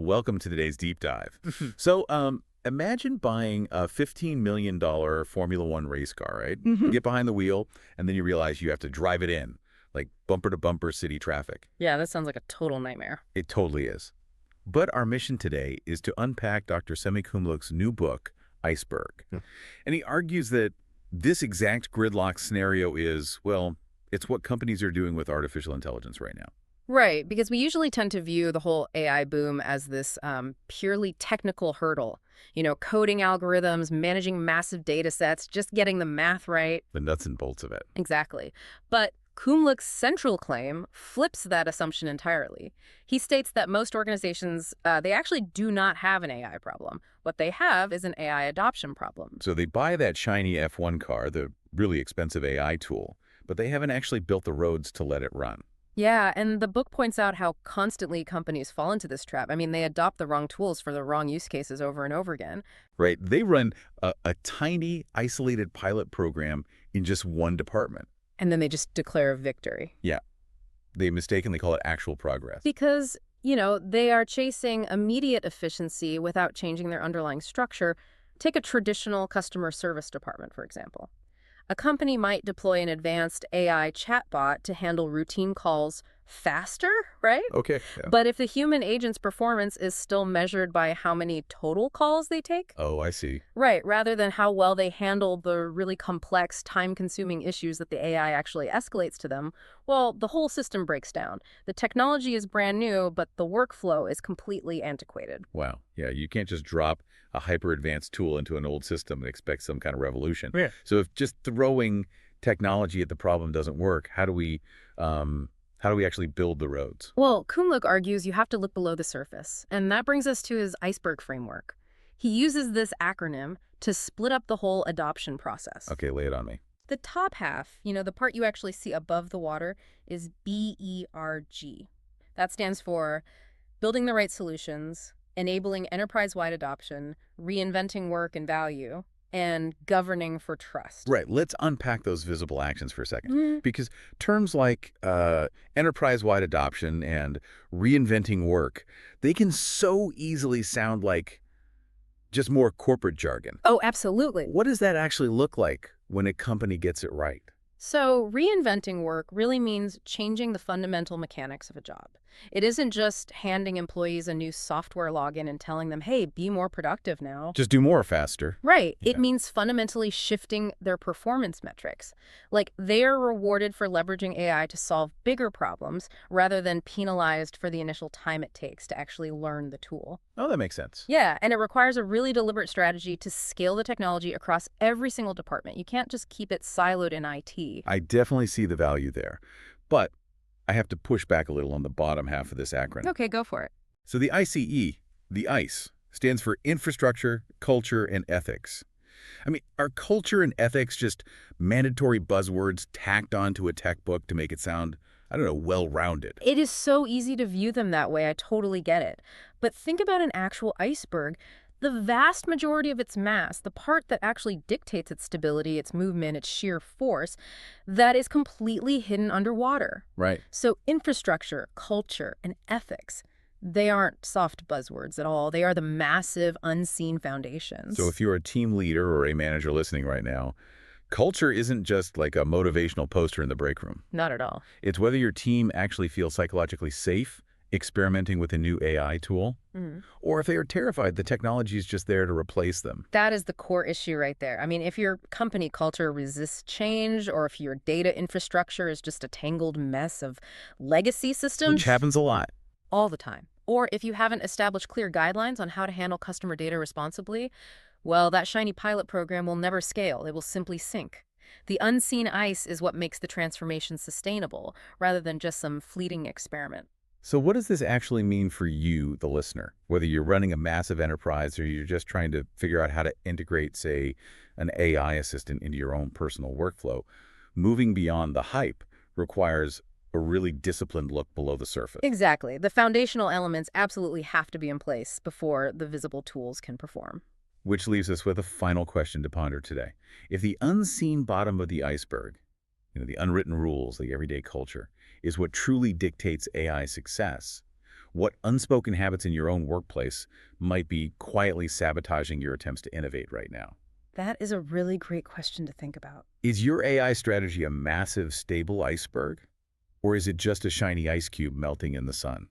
Welcome to today's deep dive. Imagine buying a $15 million Formula One race car, right? You get behind the wheel, and then you realize you have to drive it in, like bumper-to-bumper city traffic. Yeah, that sounds like a total nightmare. It totally is. But our mission today is to unpack Dr. Semih Kumluk's new book, ICEBERG. And he argues that this exact gridlock scenario is, well, it's what companies are doing with artificial intelligence right now. Right, because we usually tend to view the whole AI boom as this purely technical hurdle. You know, coding algorithms, managing massive data sets, just getting the math right. The nuts and bolts of it. Exactly. But Kumluk's central claim flips that assumption entirely. He states that most organizations, they actually do not have an AI problem. What they have is an AI adoption problem. So they buy that shiny F1 car, the really expensive AI tool, but they haven't actually built the roads to let it run. Yeah, and the book points out how constantly companies fall into this trap. I mean, they adopt the wrong tools for the wrong use cases over and over again. Right. They run a tiny, isolated pilot program in just one department. And then they just declare victory. Yeah. They mistakenly call it actual progress. Because, you know, they are chasing immediate efficiency without changing their underlying structure. Take a traditional customer service department, for example. A company might deploy an advanced AI chatbot to handle routine calls faster, right? Okay. Yeah. But if the human agent's performance is still measured by how many total calls they take? Oh, I see. Right, rather than how well they handle the really complex, time-consuming issues that the AI actually escalates to them, well, the whole system breaks down. The technology is brand new, but the workflow is completely antiquated. Wow. Yeah, you can't just drop a hyper-advanced tool into an old system and expect some kind of revolution. Yeah. So if just throwing technology at the problem doesn't work, how do we actually build the roads? Well, Kumluk argues you have to look below the surface, and that brings us to his iceberg framework. He uses this acronym to split up the whole adoption process. Okay, lay it on me. The top half, you know, the part you actually see above the water, is BERG. That stands for building the right solutions, enabling enterprise-wide adoption, reinventing work and value, and governing for trust. Right. Let's unpack those visible actions for a second. Because terms like enterprise-wide adoption and reinventing work, they can so easily sound like just more corporate jargon. Oh, absolutely. What does that actually look like when a company gets it right? So reinventing work really means changing the fundamental mechanics of a job. It isn't just handing employees a new software login and telling them, hey, be more productive now. Just do more faster. Right. Yeah. It means fundamentally shifting their performance metrics. Like they're rewarded for leveraging AI to solve bigger problems rather than penalized for the initial time it takes to actually learn the tool. Oh, that makes sense. Yeah, and it requires a really deliberate strategy to scale the technology across every single department. You can't just keep it siloed in IT. I definitely see the value there. But I have to push back a little on the bottom half of this acronym. Okay, go for it. So the ICE, the ICE, stands for Infrastructure, Culture, and Ethics. I mean, are culture and ethics just mandatory buzzwords tacked onto a tech book to make it sound, I don't know, well-rounded? It is so easy to view them that way. I totally get it. But think about an actual iceberg. The vast majority of its mass, the part that actually dictates its stability, its movement, its sheer force, that is completely hidden underwater. Right. So infrastructure, culture, and ethics, they aren't soft buzzwords at all. They are the massive, unseen foundations. So if you're a team leader or a manager listening right now, culture isn't just like a motivational poster in the break room. Not at all. It's whether your team actually feels psychologically safe experimenting with a new AI tool, or if they are terrified the technology is just there to replace them. That is the core issue right there. I mean, if your company culture resists change, or if your data infrastructure is just a tangled mess of legacy systems. Which happens a lot. All the time. Or if you haven't established clear guidelines on how to handle customer data responsibly, well, that shiny pilot program will never scale. It will simply sink. The unseen ice is what makes the transformation sustainable, rather than just some fleeting experiment. So what does this actually mean for you, the listener? Whether you're running a massive enterprise or you're just trying to figure out how to integrate, say, an AI assistant into your own personal workflow, moving beyond the hype requires a really disciplined look below the surface. Exactly. The foundational elements absolutely have to be in place before the visible tools can perform. Which leaves us with a final question to ponder today. If the unseen bottom of the iceberg, the unwritten rules, the everyday culture, is what truly dictates AI success, What unspoken habits in your own workplace might be quietly sabotaging your attempts to innovate right now? That is a really great question to think about. Is your AI strategy a massive, stable iceberg? Or is it just a shiny ice cube melting in the sun?